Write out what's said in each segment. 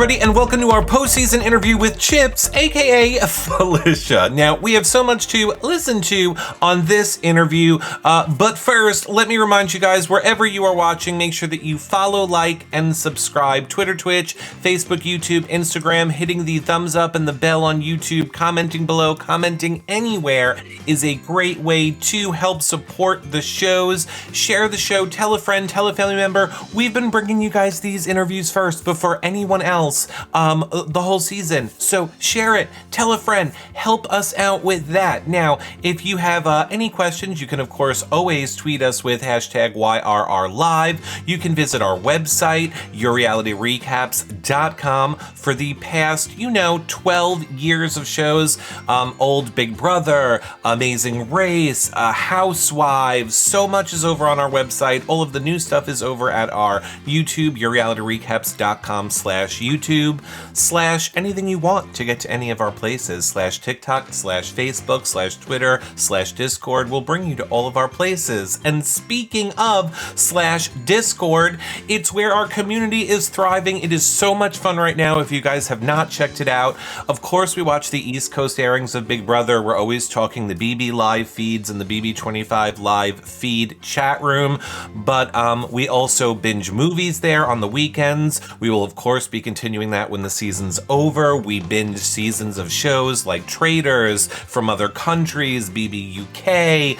everybody, and welcome to our postseason interview with Chips, aka Felicia. Now, we have so much to listen to on this interview, but first, let me remind you guys, wherever you are watching, make sure that you follow, like, and subscribe. Twitter, Twitch, Facebook, YouTube, Instagram, hitting the thumbs up and the bell on YouTube, commenting below, commenting anywhere is a great way to help support the shows. Share the show, tell a friend, tell a family member. We've been bringing you guys these interviews first before anyone else the whole season. So share it, tell a friend, help us out with that. Now, if you have any questions, you can of course always tweet us with hashtag YRRLive. You can visit our website, yourrealityrecaps.com, for the past, 12 years of shows. Old Big Brother, Amazing Race, Housewives, so much is over on our website. All of the new stuff is over at our YouTube, yourrealityrecaps.com/YouTube/anything you want to get to any of our places, /TikTok, /Facebook, /Twitter, /Discord. We'll bring you to all of our places. And speaking of /Discord, it's where our community is thriving. It is so much fun right now if you guys have not checked it out. Of course, we watch the East Coast airings of Big Brother. We're always talking the BB live feeds and the BB25 live feed chat room, but we also binge movies there on the weekends. We will of course be continuing that when the season's over. We binge seasons of shows like Traitors, from other countries, BB UK,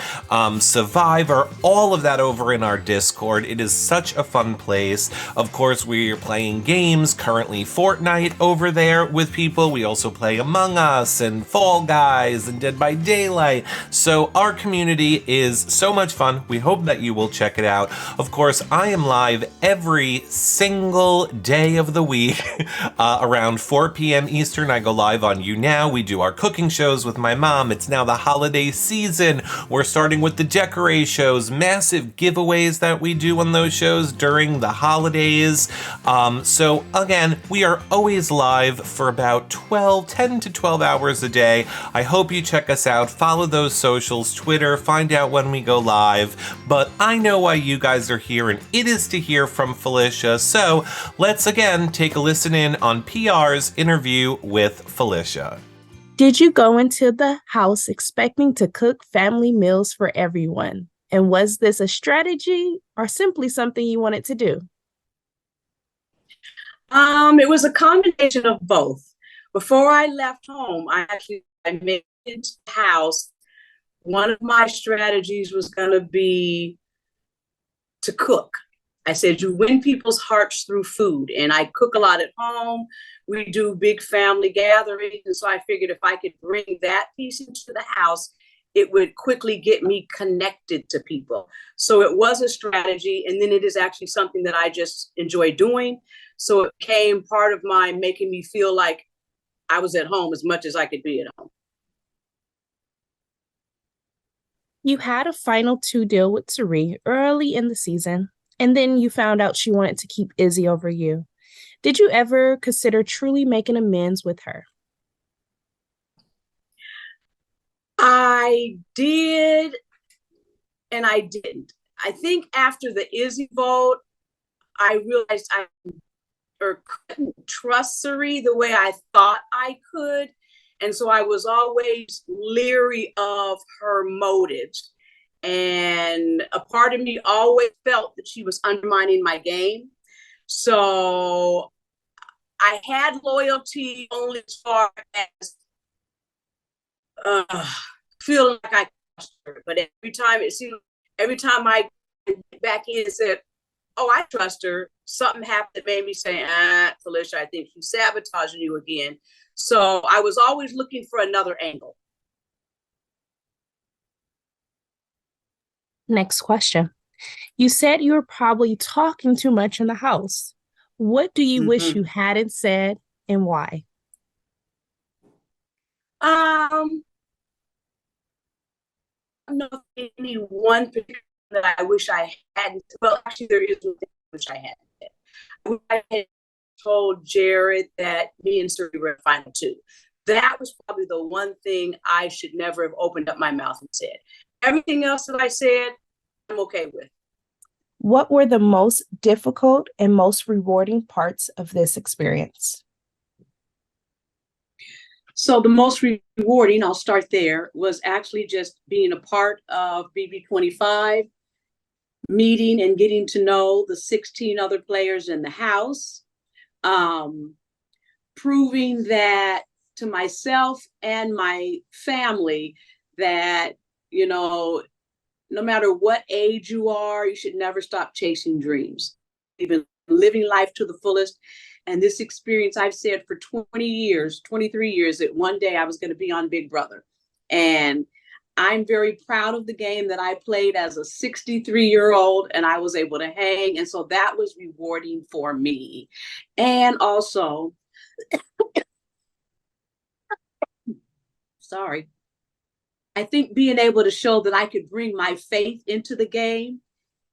Survivor, all of that over in our Discord. It is such a fun place. Of course, we're playing games, currently Fortnite over there with people. We also play Among Us and Fall Guys and Dead by Daylight. So our community is so much fun. We hope that you will check it out. Of course, I am live every single day of the week around 4 p.m. Eastern. I go live on You Now. We do our cooking shows with my mom. It's now the holiday season. We're starting with the decorate shows, massive giveaways that we do on those shows during the holidays. So again, we are always live for about 10 to 12 hours a day. I hope you check us out. Follow those socials, Twitter, find out when we go live. But I know why you guys are here, and it is to hear from Felicia. So let's again take a listen in on PR's interview with Felicia. Did you go into the house expecting to cook family meals for everyone? And was this a strategy or simply something you wanted to do? It was a combination of both. Before I left home, I made it to the house. One of my strategies was going to be to cook. I said, you win people's hearts through food. And I cook a lot at home. We do big family gatherings. And so I figured if I could bring that piece into the house, it would quickly get me connected to people. So it was a strategy. And then it is actually something that I just enjoy doing. So it became part of my making me feel like I was at home as much as I could be at home. You had a final 2 deal with Sari early in the season, and then you found out she wanted to keep Izzy over you. Did you ever consider truly making amends with her? I did, and I didn't. I think after the Izzy vote, I realized I couldn't trust Sari the way I thought I could. And so I was always leery of her motives. And a part of me always felt that she was undermining my game. So I had loyalty only as far as feeling like I trusted her. But every time I went back in and said, oh, I trust her, something happened that made me say, Felicia, I think she's sabotaging you again. So I was always looking for another angle. Next question. You said you were probably talking too much in the house. What do you wish you hadn't said, and why? Not any one particular that I wish I hadn't. Well, actually, there is one thing I wish I hadn't. I had told Jared that me and Suri were final 2. That was probably the one thing I should never have opened up my mouth and said. Everything else that I said, I'm okay with. What were the most difficult and most rewarding parts of this experience? So the most rewarding, I'll start there, was actually just being a part of BB25, meeting and getting to know the 16 other players in the house, um, proving that to myself and my family that, you know, no matter what age you are, you should never stop chasing dreams, even living life to the fullest. And this experience, I've said for 20 years, 23 years, that one day I was going to be on Big Brother. And I'm very proud of the game that I played as a 63-year-old, and I was able to hang. And so that was rewarding for me. And also, sorry, I think being able to show that I could bring my faith into the game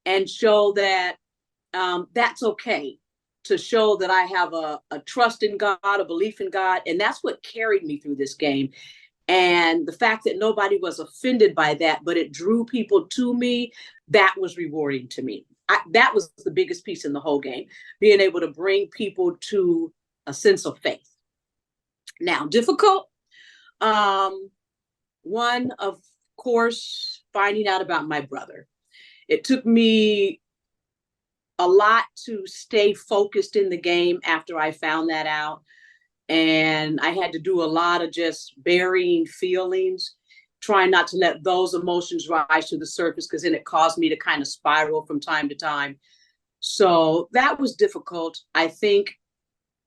and show that that's okay, to show that I have a trust in God, a belief in God. And that's what carried me through this game. And the fact that nobody was offended by that, but it drew people to me, that was rewarding to me. That was the biggest piece in the whole game, being able to bring people to a sense of faith. Now, difficult. One, of course, finding out about my brother. It took me a lot to stay focused in the game after I found that out. And I had to do a lot of just burying feelings, trying not to let those emotions rise to the surface, because then it caused me to kind of spiral from time to time. So that was difficult. I think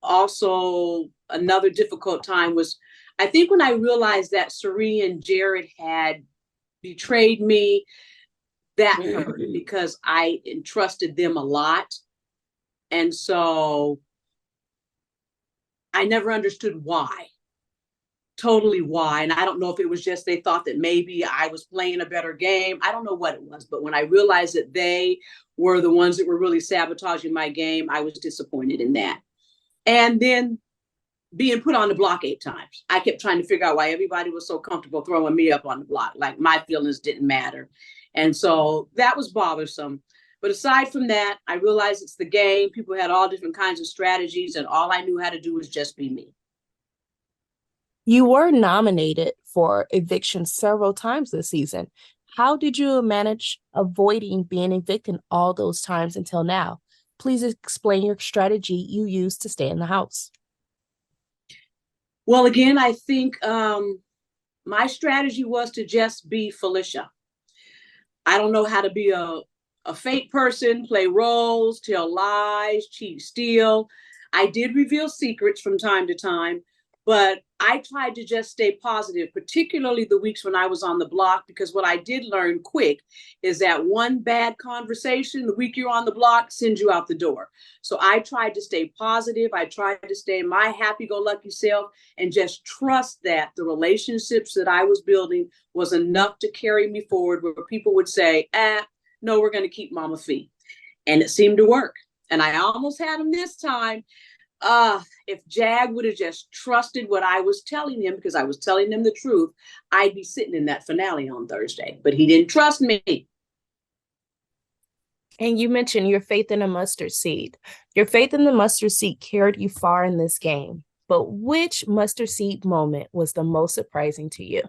also another difficult time was, I think when I realized that Sheree and Jared had betrayed me, that hurt because I entrusted them a lot. And so I never understood why, totally why. And I don't know if it was just they thought that maybe I was playing a better game. I don't know what it was. But when I realized that they were the ones that were really sabotaging my game, I was disappointed in that. And then being put on the block 8 times. I kept trying to figure out why everybody was so comfortable throwing me up on the block. Like my feelings didn't matter. And so that was bothersome. But aside from that, I realized it's the game. People had all different kinds of strategies, and all I knew how to do was just be me. You were nominated for eviction several times this season. How did you manage avoiding being evicted all those times until now? Please explain your strategy you used to stay in the house. Well, again, I think my strategy was to just be Felicia. I don't know how to be a fake person, play roles, tell lies, cheat, steal. I did reveal secrets from time to time, but I tried to just stay positive, particularly the weeks when I was on the block, because what I did learn quick is that one bad conversation, the week you're on the block, sends you out the door. So I tried to stay positive. I tried to stay my happy-go-lucky self and just trust that the relationships that I was building was enough to carry me forward, where people would say, no, we're going to keep Mama Fee. And it seemed to work. And I almost had him this time. If Jag would have just trusted what I was telling him, because I was telling him the truth, I'd be sitting in that finale on Thursday. But he didn't trust me. And you mentioned your faith in a mustard seed. Your faith in the mustard seed carried you far in this game. But which mustard seed moment was the most surprising to you?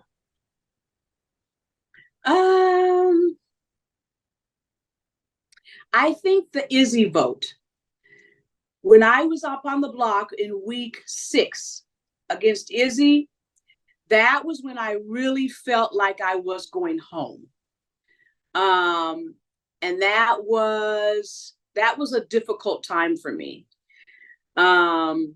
I think the Izzy vote. When I was up on the block in week 6 against Izzy, that was when I really felt like I was going home. And that was a difficult time for me. Again,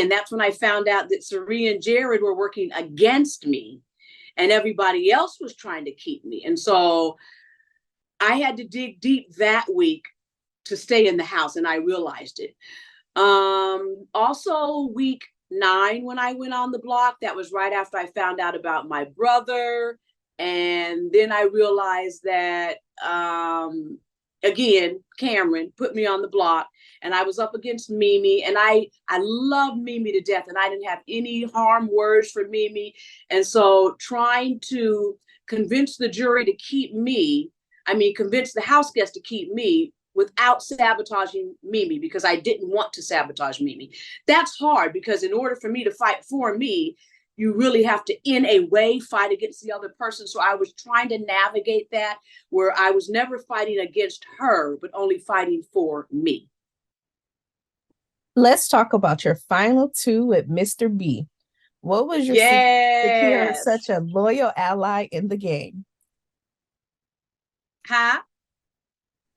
that's when I found out that Sheree and Jared were working against me, and everybody else was trying to keep me. And so I had to dig deep that week to stay in the house, and I realized it. Also, week 9, when I went on the block, that was right after I found out about my brother. And then I realized that, again, Cameron put me on the block, and I was up against Mimi, and I love Mimi to death, and I didn't have any harm words for Mimi. And so trying to convince the jury to keep me, convince the house guests to keep me, without sabotaging Mimi, because I didn't want to sabotage Mimi. That's hard, because in order for me to fight for me, you really have to, in a way, fight against the other person. So I was trying to navigate that, where I was never fighting against her, but only fighting for me. Let's talk about your final two with Mr. B. What was your secret to securing such a loyal ally in the game? Huh?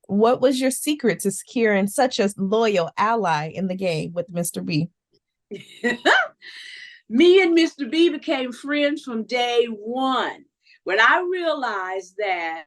What was your secret to securing such a loyal ally in the game with Mr. B? Me and Mr. B became friends from day one. When I realized that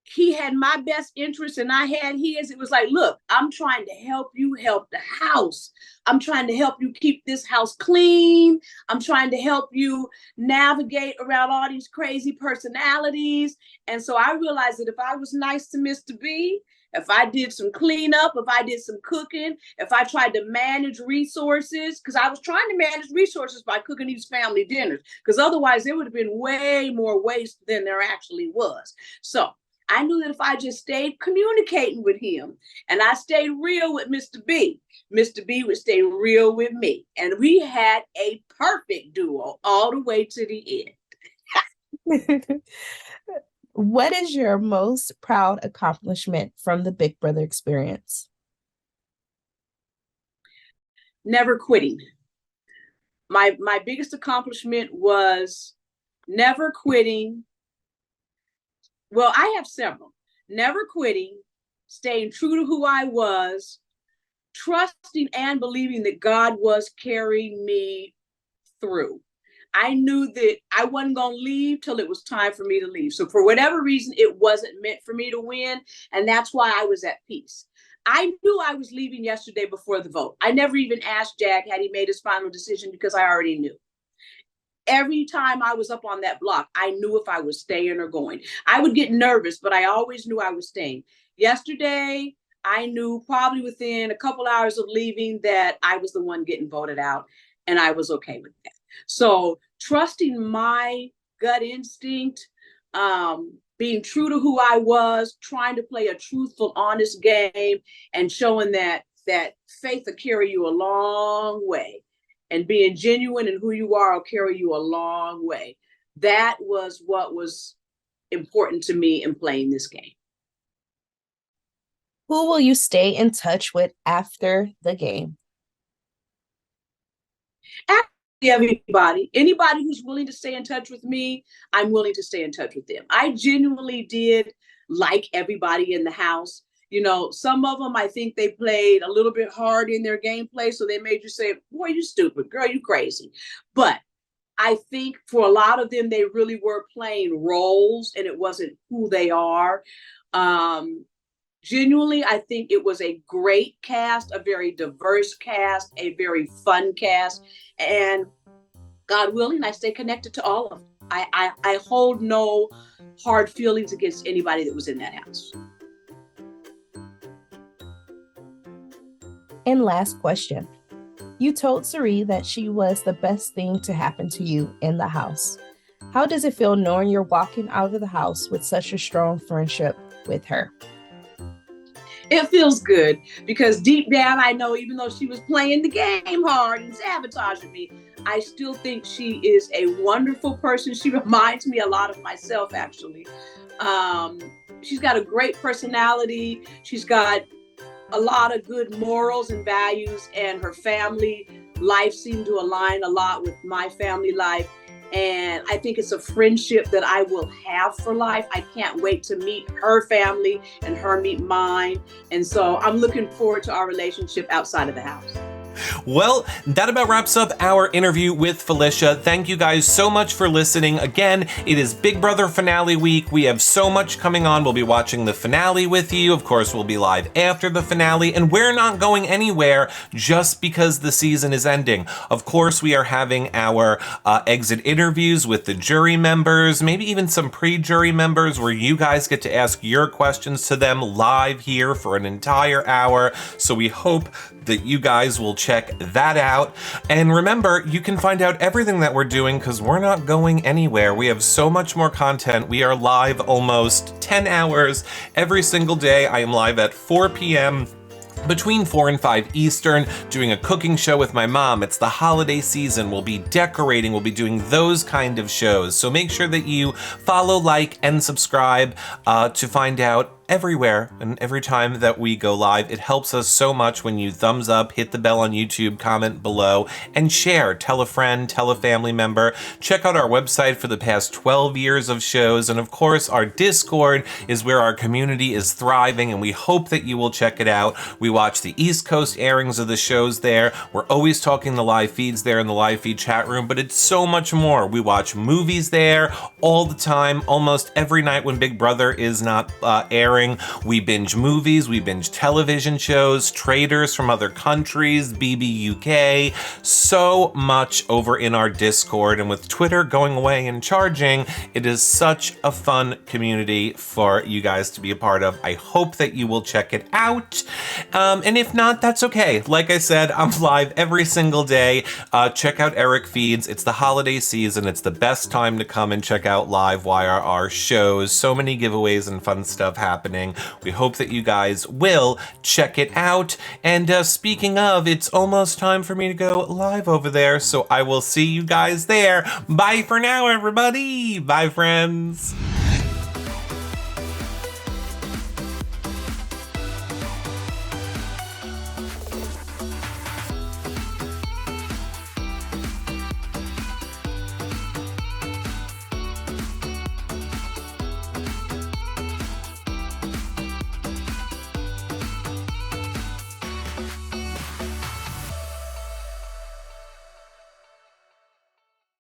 he had my best interest and I had his, it was like, look, I'm trying to help you help the house. I'm trying to help you keep this house clean. I'm trying to help you navigate around all these crazy personalities. And so I realized that if I was nice to Mr. B, if I did some cleanup, if I did some cooking, if I tried to manage resources, because I was trying to manage resources by cooking these family dinners, because otherwise there would have been way more waste than there actually was. So I knew that if I just stayed communicating with him and I stayed real with Mr. B would stay real with me. And we had a perfect duo all the way to the end. What is your most proud accomplishment from the Big Brother experience? Never quitting. My biggest accomplishment was never quitting. Well, I have several. Never quitting, staying true to who I was, trusting and believing that God was carrying me through. I knew that I wasn't going to leave till it was time for me to leave. So for whatever reason, it wasn't meant for me to win. And that's why I was at peace. I knew I was leaving yesterday before the vote. I never even asked Jack had he made his final decision, because I already knew. Every time I was up on that block, I knew if I was staying or going. I would get nervous, but I always knew I was staying. Yesterday, I knew probably within a couple hours of leaving that I was the one getting voted out, and I was okay with that. So trusting my gut instinct, being true to who I was, trying to play a truthful, honest game, and showing that faith will carry you a long way. And being genuine in who you are will carry you a long way. That was what was important to me in playing this game. Who will you stay in touch with after the game? Everybody. Anybody who's willing to stay in touch with me, I'm willing to stay in touch with them. I genuinely did like everybody in the house. You know, some of them, I think they played a little bit hard in their gameplay, so they made you say, boy, you stupid, girl, you crazy. But I think for a lot of them, they really were playing roles, and it wasn't who they are. Genuinely, I think it was a great cast, a very diverse cast, a very fun cast. And God willing, I stay connected to all of them. I hold no hard feelings against anybody that was in that house. And last question. You told Sari that she was the best thing to happen to you in the house. How does it feel knowing you're walking out of the house with such a strong friendship with her? It feels good, because deep down, I know even though she was playing the game hard and sabotaging me, I still think she is a wonderful person. She reminds me a lot of myself, actually. She's got a great personality. She's got a lot of good morals and values, and her family life seemed to align a lot with my family life. And I think it's a friendship that I will have for life. I can't wait to meet her family and her meet mine. And so I'm looking forward to our relationship outside of the house. Well, that about wraps up our interview with Felicia. Thank you guys so much for listening. Again, it is Big Brother finale week. We have so much coming on. We'll be watching the finale with you. Of course, we'll be live after the finale, and we're not going anywhere just because the season is ending. Of course, we are having our exit interviews with the jury members, maybe even some pre-jury members where you guys get to ask your questions to them live here for an entire hour. So we hope that you guys will check that out. And remember, you can find out everything that we're doing because we're not going anywhere. We have so much more content. We are live almost 10 hours every single day. I am live at 4 p.m. between 4 and 5 Eastern, doing a cooking show with my mom. It's the holiday season. We'll be decorating. We'll be doing those kind of shows. So make sure that you follow, like, and subscribe to find out everywhere and every time that we go live. It helps us so much when you thumbs up, hit the bell on YouTube, comment below, and share. Tell a friend, tell a family member. Check out our website for the past 12 years of shows. And of course, our Discord is where our community is thriving, and we hope that you will check it out. We watch the East Coast airings of the shows there. We're always talking the live feeds there in the live feed chat room, but it's so much more. We watch movies there all the time, almost every night when Big Brother is not airing. We binge movies, we binge television shows, traders from other countries, BBUK, so much over in our Discord. And with Twitter going away and charging, it is such a fun community for you guys to be a part of. I hope that you will check it out. And if not, that's okay. Like I said, I'm live every single day. Check out Eric Feeds. It's the holiday season. It's the best time to come and check out live YRR shows. So many giveaways and fun stuff happening. We hope that you guys will check it out. And speaking of, it's almost time for me to go live over there. So I will see you guys there. Bye for now, everybody. Bye, friends.